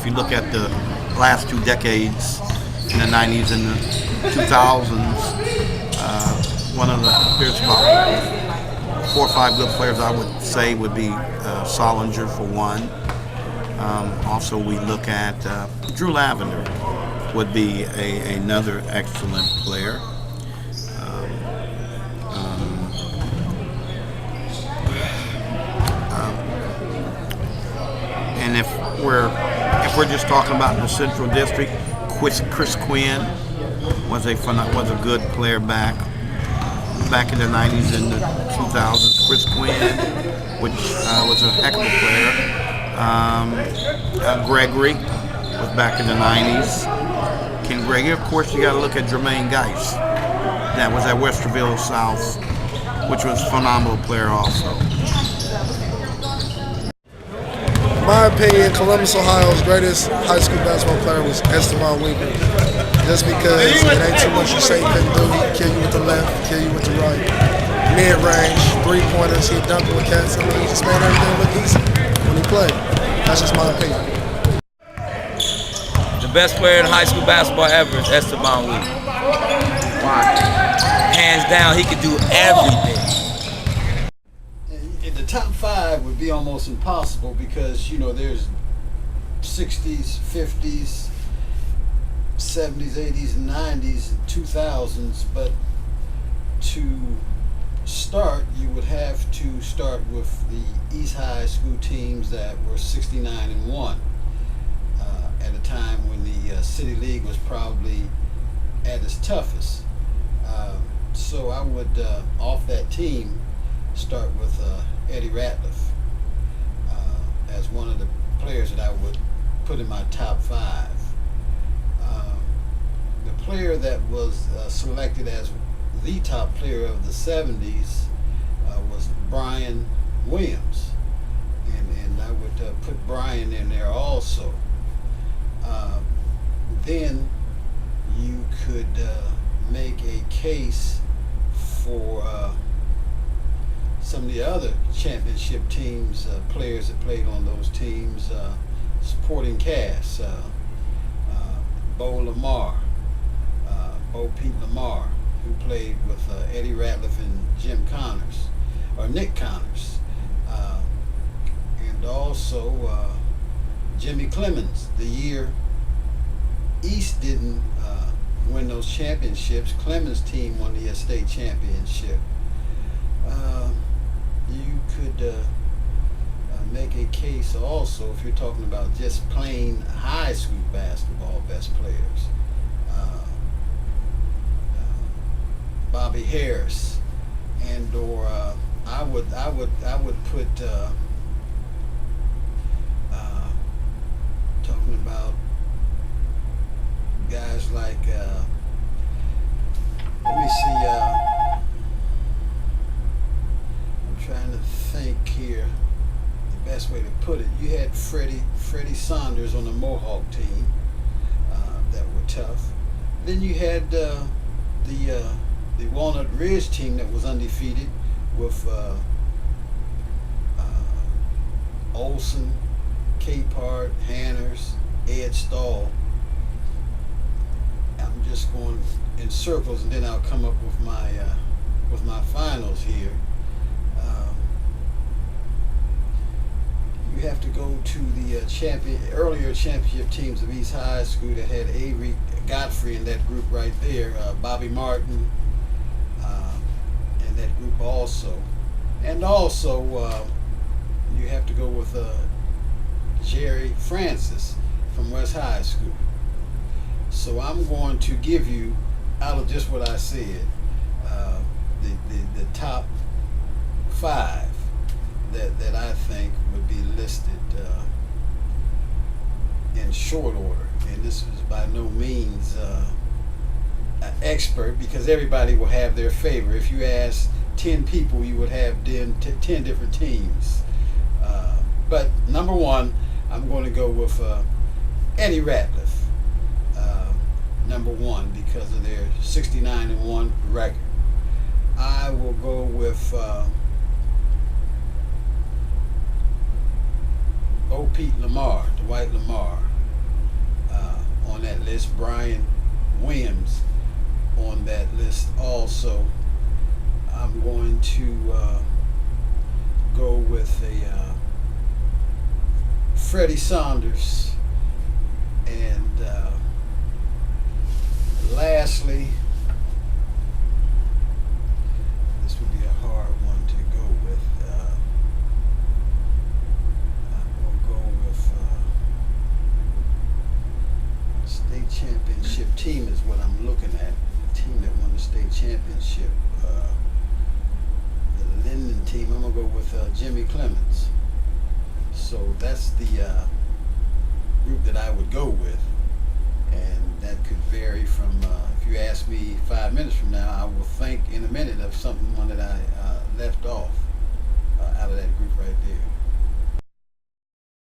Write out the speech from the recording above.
if you look at the last 2 decades, in the 90s and the 2000s, one of the, there's about 4 or 5 good players I would say would be Solinger for one. Also, we look at Drew Lavender would be another excellent player. And if we're just talking about the Central District, Chris Quinn was a good player back in the 90s and the 2000s. Chris Quinn, which was a heck of a player. Gregory was back in the 90s. Ken Gregory, of course, you got to look at Jermaine Geis. That was at Westerville South, which was a phenomenal player also. In my opinion, Columbus, Ohio's greatest high school basketball player was Esteban Weaver. Just because it ain't too much you say he couldn't do. He'd kill you with the left, kill you with the right. Mid-range, three-pointers, he'd dunk with cats. I mean, he just made everything look easy when he played. That's just my opinion. The best player in high school basketball ever is Esteban Weaver. Why? Hands down, he could do everything. The top 5 would be almost impossible because, you know, there's 60s, 50s, 70s, 80s, and 90s, and 2000s, but to start, you would have to start with the East High School teams that were 69-1 at a time when the City League was probably at its toughest. So I would, off that team, start with Eddie Ratliff as one of the players that I would put in my top 5. The player that was selected as the top player of the 70s was Brian Williams, and I would put Brian in there also. Then you could make a case for some of the other championship teams, players that played on those teams, supporting cast, Bo Pete Lamar, who played with Eddie Ratliff and Jim Connors, or Nick Connors, and also Jimmy Clemens. The year East didn't win those championships, Clemens' team won the state championship. You could make a case also, if you're talking about just plain high school basketball best players, Bobby Harris, and or I would put talking about guys like let me see, I'm trying to think here the best way to put it. You had Freddie Saunders on the Mohawk team that were tough. Then you had the Walnut Ridge team that was undefeated with Olson, Capehart, Hanners, Ed Stahl. I'm just going in circles, and then I'll come up with my finals here. You have to go to the earlier championship teams of East High School that had Avery Godfrey in that group right there, Bobby Martin in that group also, and also you have to go with Jerry Francis from West High School. So I'm going to give you, out of just what I said, the top 5 that I think would be listed in short order. And this is by no means an expert, because everybody will have their favorite. If you ask 10 people, you would have 10 different teams. But number 1, I'm going to go with Eddie Ratliff. Number 1, because of their 69-1 record. I will go with Bo Pete Lamar, Dwight Lamar, on that list. Brian Williams on that list also. I'm going to go with a Freddie Saunders. And lastly, this would be a hard one to go with. I'm going to go with state championship team is what I'm looking at. The team that won the state championship. The Linden team. I'm going to go with Jimmy Clemens. So that's the group that I would go with. And that could vary from, if you ask me 5 minutes from now, I will think in a minute of one that I left off out of that group right there.